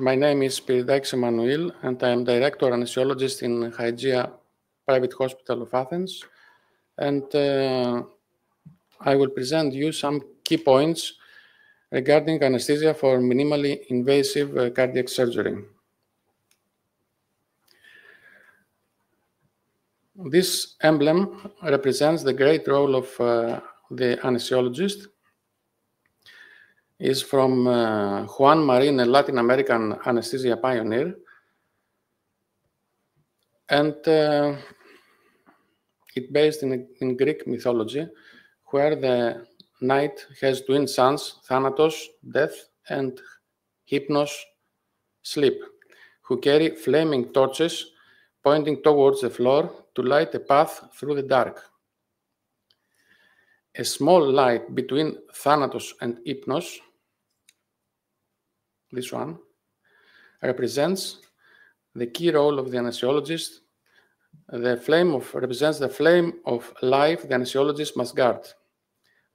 My name is Spyridakis Emmanouel, and I am Director Anesthesiologist in Hygeia Private Hospital of Athens. And I will present you some key points regarding anesthesia for minimally invasive cardiac surgery. This emblem represents the great role of the anesthesiologist. Is from Juan Marin, a Latin American anesthesia pioneer. And it's based in Greek mythology, where the night has twin sons, Thanatos, death, and Hypnos, sleep, who carry flaming torches pointing towards the floor to light a path through the dark. A small light between Thanatos and Hypnos, this one, represents the key role of the anesthesiologist. The flame represents the flame of life the anesthesiologist must guard.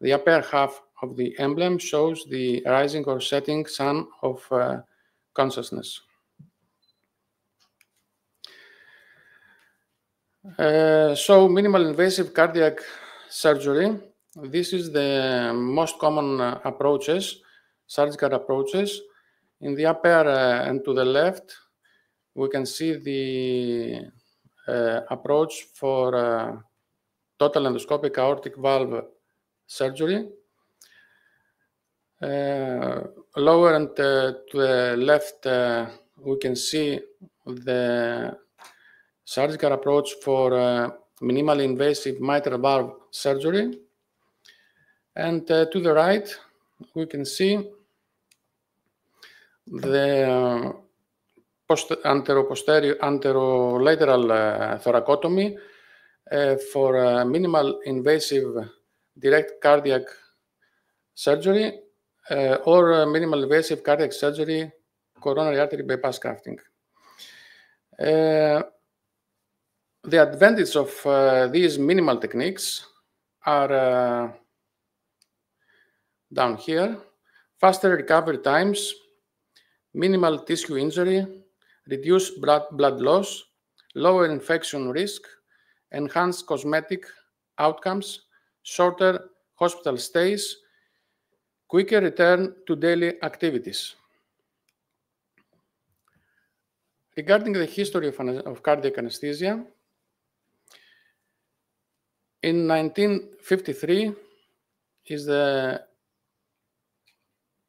The upper half of the emblem shows the rising or setting sun of consciousness. So minimal invasive cardiac surgery. This is the most common approaches, surgical approaches. In the upper and to the left, we can see the approach for total endoscopic aortic valve surgery. Lower and to the left, we can see the surgical approach for minimally invasive mitral valve surgery. And to the right, we can see the anterolateral thoracotomy for minimal invasive direct cardiac surgery or minimal invasive cardiac surgery coronary artery bypass grafting. The advantage of these minimal techniques are down here: faster recovery times, minimal tissue injury, reduced blood loss, lower infection risk, enhanced cosmetic outcomes, shorter hospital stays, quicker return to daily activities. Regarding the history of cardiac anesthesia, in 1953 is the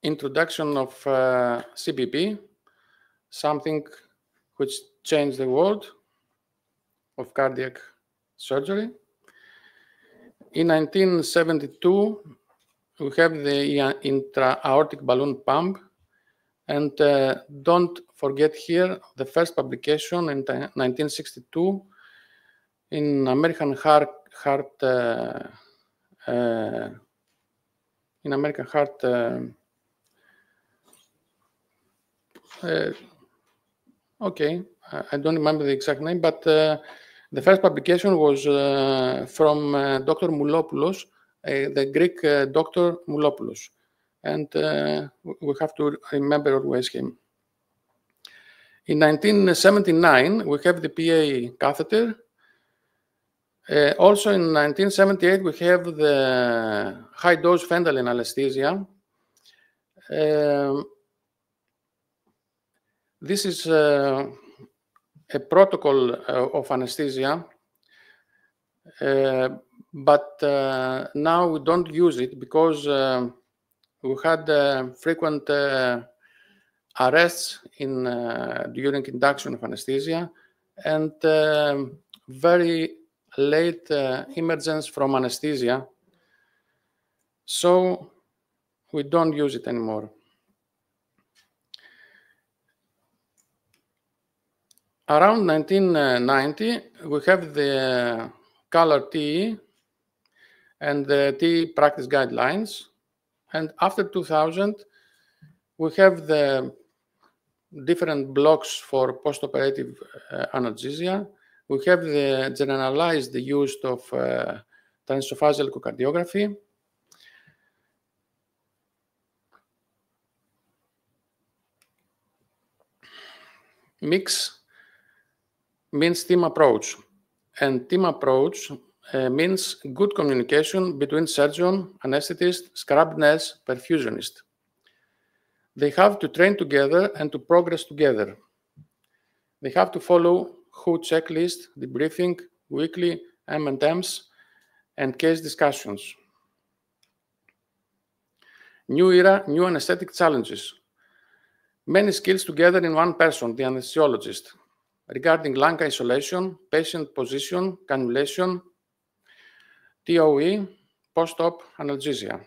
introduction of CPP, something which changed the world of cardiac surgery. In 1972, we have the intra-aortic balloon pump, and don't forget here the first publication in 1962 in American Heart okay, I don't remember the exact name, but the first publication was from Dr. Moulopoulos, the Greek Dr. Moulopoulos, and we have to remember always him. In 1979, we have the PA catheter. Also in 1978, we have the high-dose fentanyl anesthesia. This is a protocol of anesthesia, but now we don't use it because we had frequent arrests during induction of anesthesia and very late emergence from anesthesia, so we don't use it anymore. Around 1990, we have the color TE and the TE practice guidelines. And after 2000, we have the different blocks for postoperative analgesia. We have the generalized use of transesophageal echocardiography. Mix means team approach, and team approach means good communication between surgeon, anesthetist, scrub nurse, perfusionist. They have to train together and to progress together. They have to follow WHO checklist, debriefing, weekly M&Ms, and case discussions. New era, new anesthetic challenges. Many skills together in one person, the anesthesiologist, regarding lung isolation, patient position, cannulation, TOE, post-op analgesia.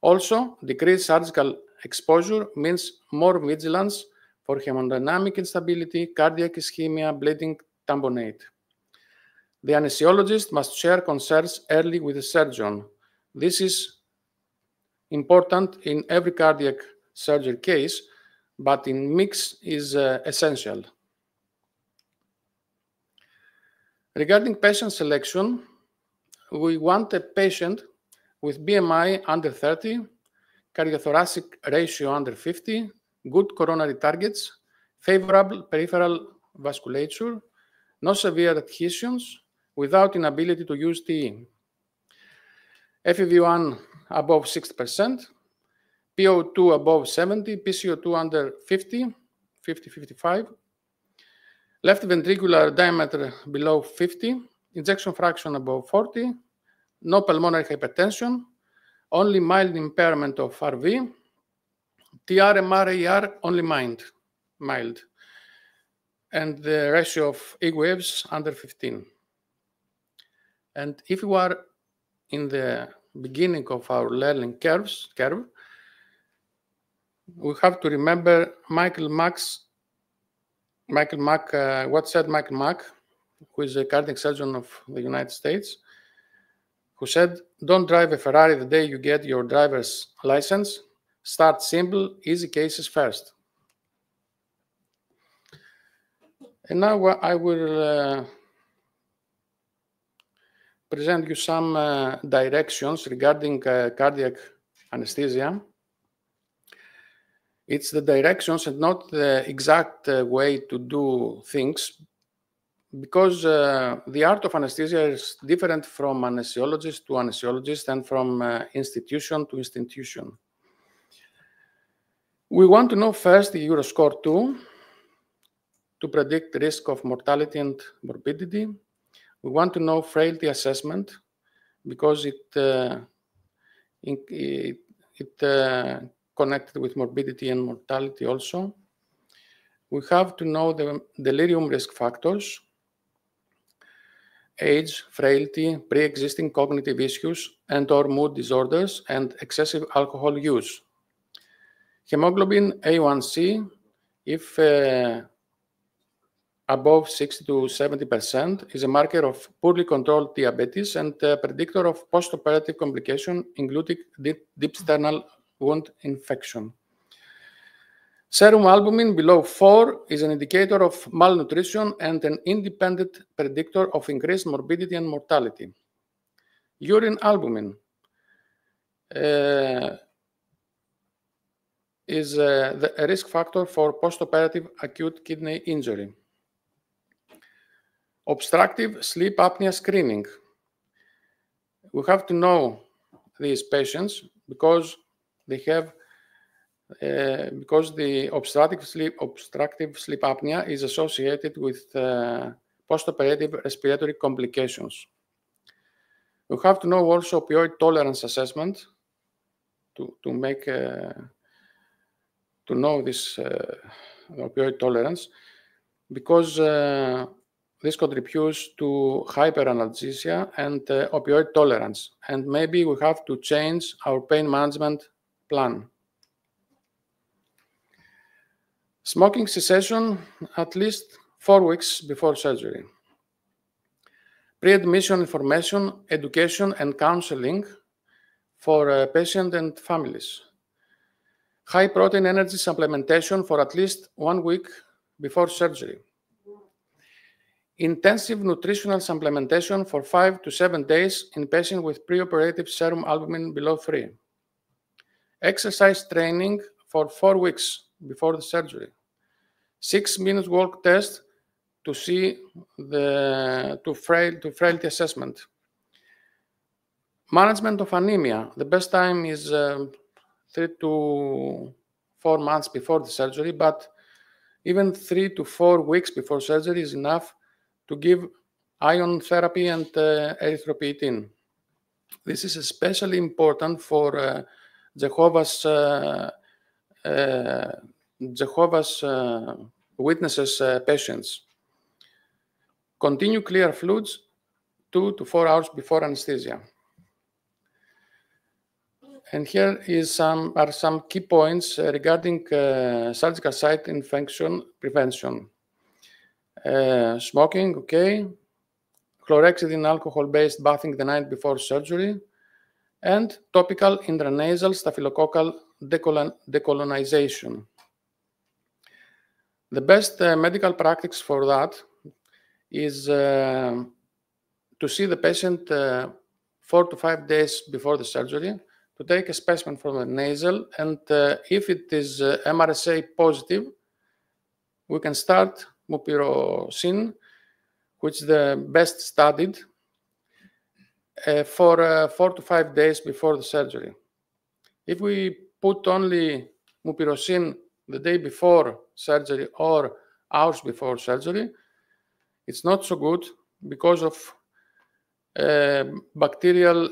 Also, decreased surgical exposure means more vigilance for hemodynamic instability, cardiac ischemia, bleeding, tamponade. The anesthesiologist must share concerns early with the surgeon. This is important in every cardiac surgery case, but in mix is essential. Regarding patient selection, we want a patient with BMI under 30, cardiothoracic ratio under 50, good coronary targets, favorable peripheral vasculature, no severe adhesions, without inability to use TE. FEV1 above 60%, PO2 above 70, PCO2 under 50, 55, left ventricular diameter below 50, ejection fraction above 40, no pulmonary hypertension, only mild impairment of RV, TR, MR, AR, only mild, and the ratio of E waves under 15. And if you are in the beginning of our learning curve, we have to remember what said Michael Mack, who is a cardiac surgeon of the United States, who said, don't drive a Ferrari the day you get your driver's license. Start simple, easy cases first. And now I will present you some directions regarding cardiac anesthesia. It's the directions and not the exact way to do things, because the art of anesthesia is different from anesthesiologist to anesthesiologist and from institution to institution. We want to know first the Euroscore 2 to predict the risk of mortality and morbidity. We want to know frailty assessment because it connected with morbidity and mortality also. We have to know the delirium risk factors, age, frailty, pre-existing cognitive issues and or mood disorders, and excessive alcohol use. Hemoglobin A1C, if above 60 to 70%, is a marker of poorly controlled diabetes and a predictor of post-operative complication, including deep sternal wound infection. Serum albumin below 4 is an indicator of malnutrition and an independent predictor of increased morbidity and mortality. Urine albumin is a risk factor for post-operative acute kidney injury. Obstructive sleep apnea screening. We have to know these patients because they have because the obstructive sleep apnea is associated with post-operative respiratory complications. We have to know also opioid tolerance assessment to know this opioid tolerance, because this contributes to hyperanalgesia and opioid tolerance, and maybe we have to change our pain management plan. Smoking cessation at least 4 weeks before surgery. Pre-admission information, education, and counseling for patients and families. High protein energy supplementation for at least 1 week before surgery. Intensive nutritional supplementation for 5 to 7 days in patients with preoperative serum albumin below 3. Exercise training for 4 weeks before the surgery. 6-minute walk test to see the frailty assessment. Management of anemia. The best time is 3 to 4 months before the surgery, but even 3 to 4 weeks before surgery is enough to give ion therapy and erythropoietin. This is especially important for Jehovah's Witnesses patients. Continue clear fluids 2 to 4 hours before anesthesia. And here are some key points regarding surgical site infection prevention. Smoking, okay. Chlorhexidine alcohol-based bathing the night before surgery, and topical intranasal staphylococcal decolonization. The best medical practice for that is to see the patient 4 to 5 days before the surgery, to take a specimen from the nasal, and if it is MRSA positive, we can start mupirocin, which is the best studied, for 4 to 5 days before the surgery. If we put only mupirocin the day before surgery or hours before surgery, it's not so good because of bacterial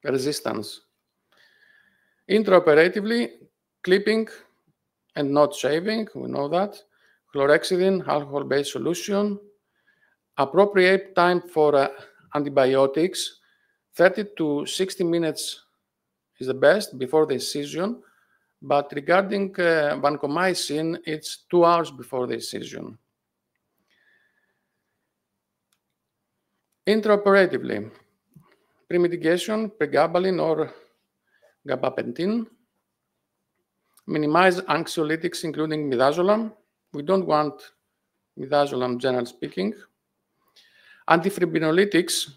resistance. Intraoperatively, clipping and not shaving, we know that. Chlorhexidine, alcohol-based solution. Appropriate time for antibiotics, 30 to 60 minutes is the best before the incision, but regarding vancomycin, it's 2 hours before the incision. Intraoperatively, pre-mitigation, pregabalin or gabapentin. Minimize anxiolytics, including midazolam. We don't want midazolam, generally speaking. Antifibrinolytics,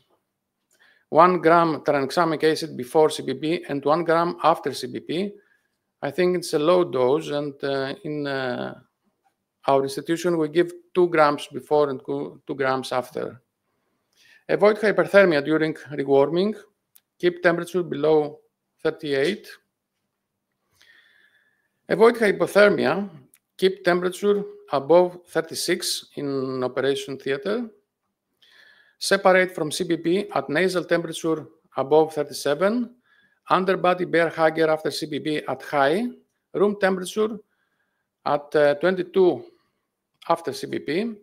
1 gram tranexamic acid before CBP and 1 gram after CBP. I think it's a low dose, and in our institution, we give 2 grams before and 2 grams after. Avoid hyperthermia during rewarming. Keep temperature below 38. Avoid hypothermia. Keep temperature above 36 in operation theater. Separate from CBP at nasal temperature above 37. Underbody bear hugger after CBP at high. Room temperature at 22 after CBP.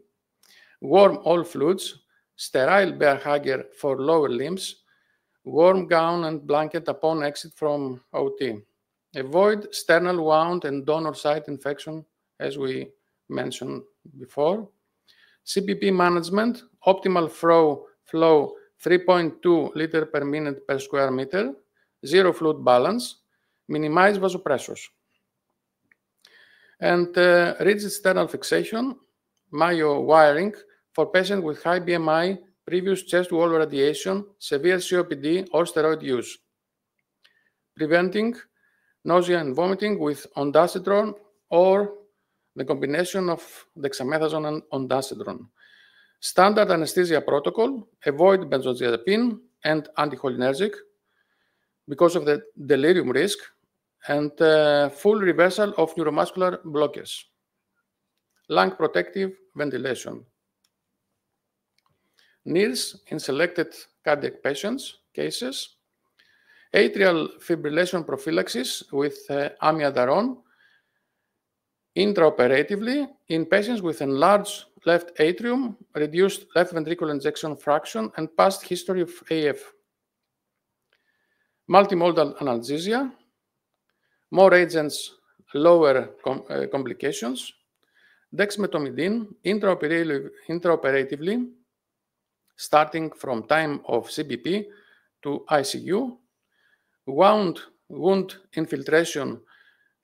Warm all fluids. Sterile bear hugger for lower limbs. Warm gown and blanket upon exit from OT. Avoid sternal wound and donor site infection, as we mentioned before. CBP management, optimal flow 3.2 liter per minute per square meter, zero fluid balance, minimize vasopressors. And rigid sternal fixation, myo wiring for patients with high BMI, previous chest wall radiation, severe COPD, or steroid use. Preventing nausea and vomiting with ondansetron or the combination of dexamethasone and ondansetron. Standard anesthesia protocol, avoid benzodiazepine and anticholinergic because of the delirium risk, and full reversal of neuromuscular blockage. Lung protective ventilation. NIRS in selected cardiac patients cases. Atrial fibrillation prophylaxis with amiodarone intraoperatively in patients with enlarged left atrium, reduced left ventricular ejection fraction, and past history of AF. Multimodal analgesia, more agents, lower complications. Dexmedetomidine intraoperatively, starting from time of CBP to ICU. Wound infiltration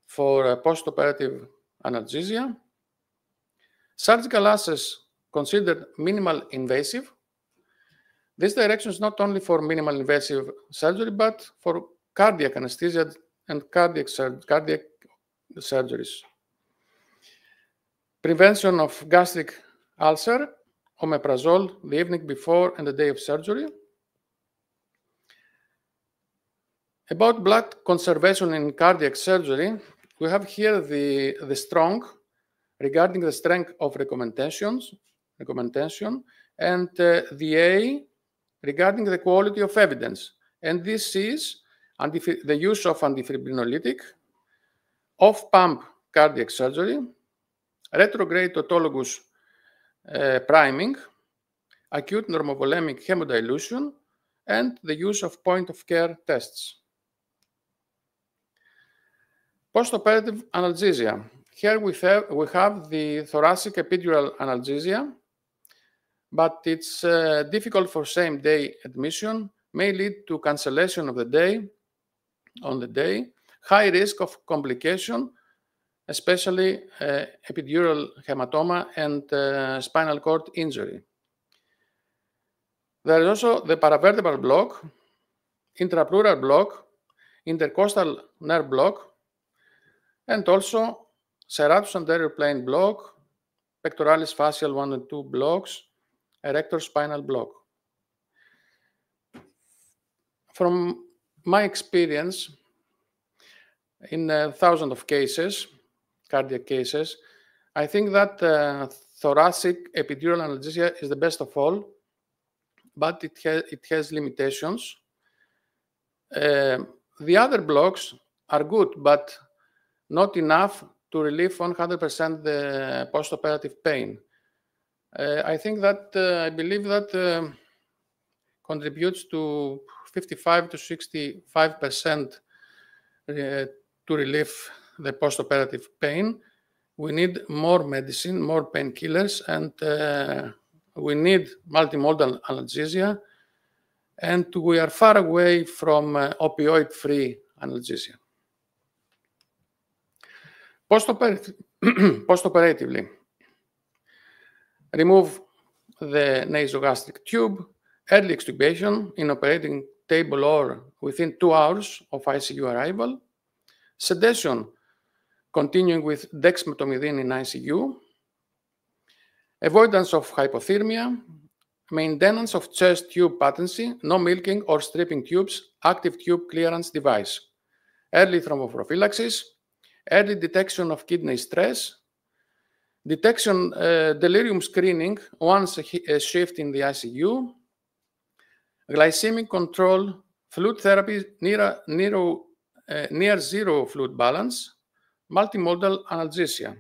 for postoperative analgesia. Surgical access considered minimal invasive. This direction is not only for minimal invasive surgery, but for cardiac anesthesia and cardiac surgeries. Prevention of gastric ulcer, omeprazole the evening before and the day of surgery. About blood conservation in cardiac surgery, we have here the strong regarding the strength of recommendation, and the A regarding the quality of evidence. And this is the use of antifibrinolytic, off-pump cardiac surgery, retrograde autologous priming, acute normovolemic hemodilution, and the use of point-of-care tests. Postoperative analgesia. Here we have the thoracic epidural analgesia, but it's difficult for same-day admission, may lead to cancellation of the day, high risk of complication, especially epidural hematoma and spinal cord injury. There is also the paravertebral block, intrapleural block, intercostal nerve block, and also serratus anterior plane block, pectoralis facial 1 and 2 blocks, erector spinal block. From my experience, in thousands of cases, cardiac cases, I think that thoracic epidural analgesia is the best of all, but it has limitations. The other blocks are good, but not enough to relieve 100% the postoperative pain. I think that, I believe that contributes to 55 to 65% to relieve the postoperative pain. We need more medicine, more painkillers, and we need multimodal analgesia, and we are far away from opioid-free analgesia. Postoperatively, remove the nasogastric tube, early extubation in operating table or within 2 hours of ICU arrival, sedation continuing with dexmedetomidine in ICU, avoidance of hypothermia, maintenance of chest tube patency, no milking or stripping tubes, active tube clearance device, early thromboprophylaxis, early detection of kidney stress, detection delirium screening once a shift in the ICU, glycemic control, fluid therapy near zero fluid balance, multimodal analgesia.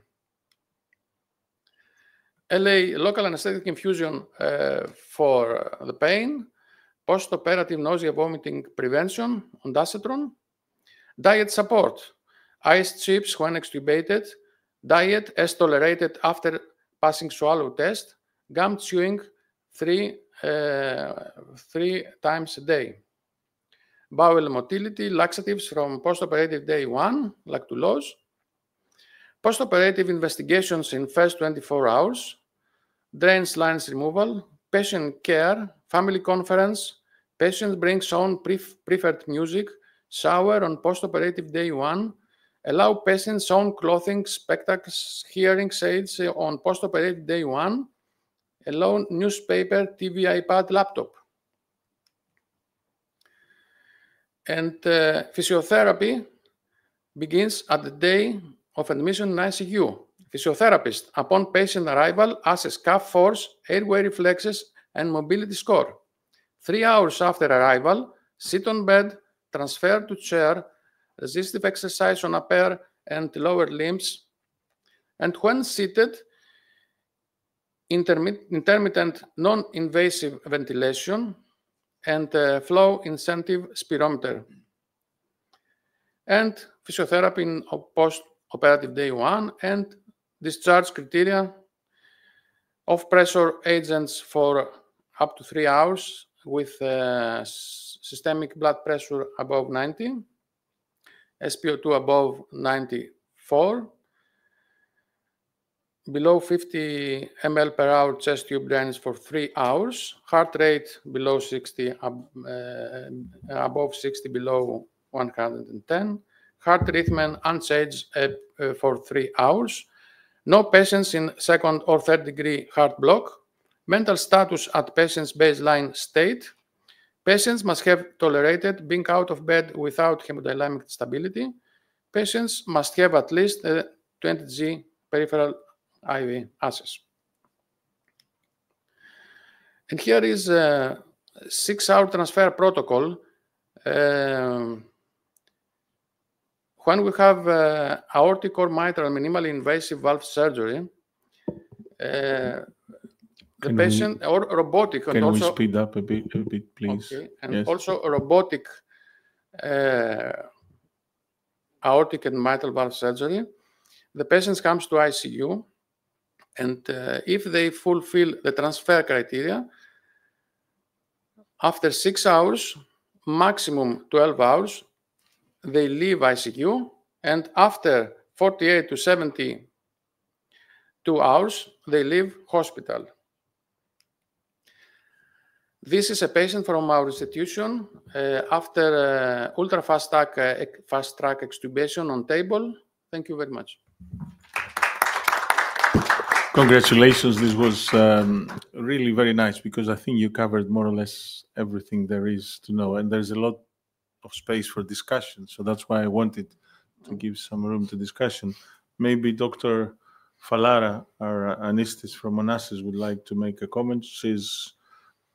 LA local anesthetic infusion for the pain, postoperative nausea vomiting prevention, ondansetron, diet support, iced chips when extubated, diet as tolerated after passing swallow test, gum chewing 3 times a day. Bowel motility, laxatives from postoperative day 1, lactulose. Postoperative investigations in first 24 hours, drains lines removal, patient care, family conference, patient brings own preferred music, shower on postoperative day 1, allow patients own clothing, spectacles, hearing aids on postoperative day 1, allow newspaper, TV, iPad, laptop. And physiotherapy begins at the day of admission in ICU. Physiotherapist, upon patient arrival, assess calf force, airway reflexes, and mobility score. 3 hours after arrival, sit on bed, transfer to chair, resistive exercise on upper and lower limbs, and when seated, intermittent non-invasive ventilation and flow incentive spirometer, and physiotherapy in post-operative day 1, and discharge criteria of pressure agents for up to 3 hours with systemic blood pressure above 90, SpO2 above 94, below 50 ml per hour chest tube drainage for 3 hours, heart rate below 60, above 60, below 110, heart rhythm unchanged for 3 hours, no patients in second or third degree heart block, mental status at patient's baseline state. Patients must have tolerated being out of bed without hemodynamic stability. Patients must have at least a 20G peripheral IV access. And here is a 6-hour transfer protocol. When we have aortic or mitral minimally invasive valve surgery, the patient or robotic, and can also we speed up a bit, please? Okay, and yes. also robotic aortic and mitral valve surgery. The patient comes to ICU, and if they fulfill the transfer criteria, after 6 hours, maximum 12 hours, they leave ICU, and after 48 to 72 hours, they leave hospital. This is a patient from our institution after ultra fast track extubation on table. Thank you very much. Congratulations. This was really very nice, because I think you covered more or less everything there is to know, and there's a lot of space for discussion. So that's why I wanted to give some room to discussion. Maybe Dr. Falara, our anesthetist from Onassis, would like to make a comment. She's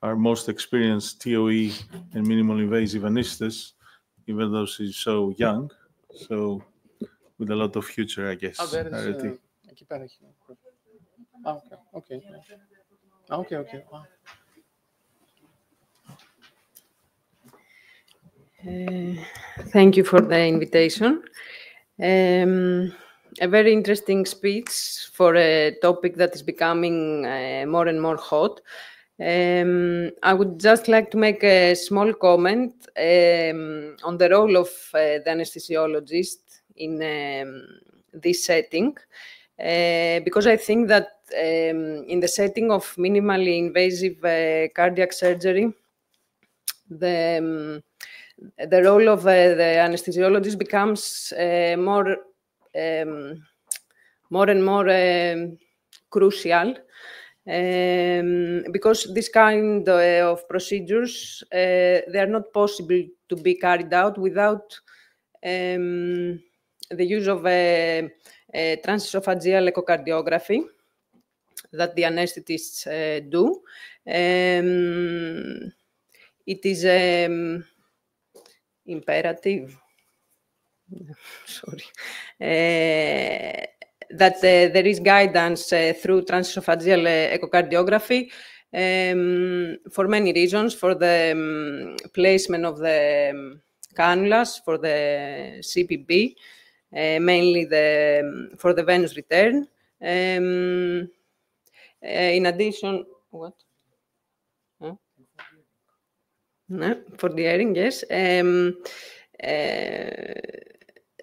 our most experienced TOE and minimal invasive anesthetist, even though she's so young, so with a lot of future, I guess. Okay. Thank you for the invitation. A very interesting speech for a topic that is becoming more and more hot. I would just like to make a small comment on the role of the anesthesiologist in this setting, because I think that in the setting of minimally invasive cardiac surgery, the role of the anesthesiologist becomes more and more crucial, because this kind of procedures, they are not possible to be carried out without the use of transesophageal echocardiography that the anesthetists do. It is imperative, that there is guidance through transesophageal echocardiography for many reasons, for the placement of the cannulas, for the CPB, mainly for the venous return. In addition, what? No, for the airing, yes.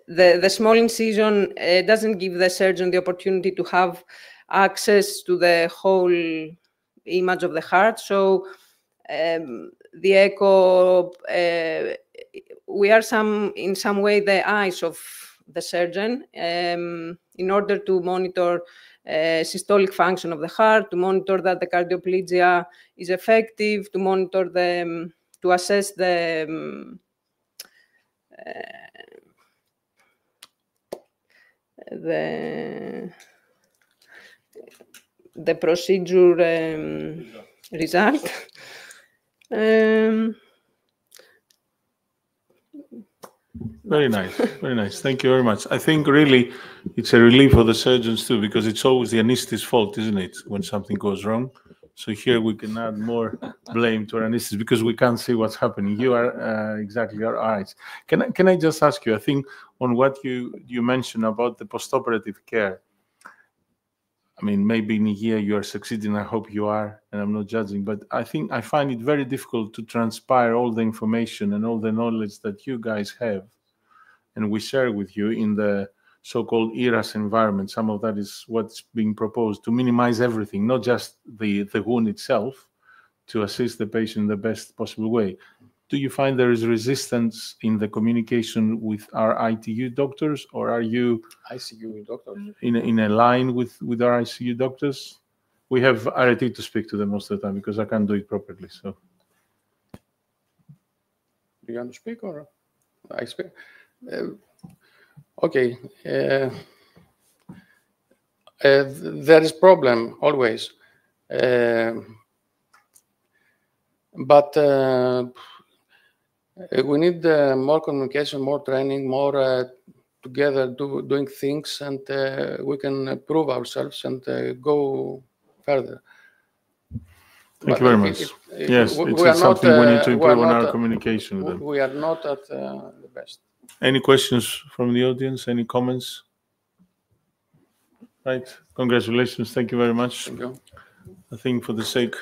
The small incision doesn't give the surgeon the opportunity to have access to the whole image of the heart. So the echo, we are in some way the eyes of the surgeon in order to monitor systolic function of the heart, to monitor that the cardioplegia is effective, to monitor to assess the procedure result. Very nice, very nice. Thank you very much. I think really it's a relief for the surgeons too, because it's always the anesthetist's fault, isn't it, when something goes wrong? So here we can add more blame to our anesthetists because we can't see what's happening. You are exactly our eyes. Can I just ask you, I think on what you mentioned about the postoperative care, I mean, maybe in a year you are succeeding, I hope you are, and I'm not judging, but I think I find it very difficult to transpire all the information and all the knowledge that you guys have and we share with you in the so-called ERAS environment. Some of that is what's being proposed to minimize everything, not just the wound itself, to assist the patient in the best possible way. do you find there is resistance in the communication with our ITU doctors, or are you ICU doctors? in a line with our ICU doctors? We have RT to speak to them most of the time because I can't do it properly. So, do you want to speak or I speak? Okay. There is problem always, but we need more communication, more training, more together doing things, and we can prove ourselves and go further. Thank you very much. Yes, it's something we need to improve on our communication with them. We are not at the best. Any questions from the audience? Any comments? Right. Congratulations. Thank you very much. Thank you. I think for the sake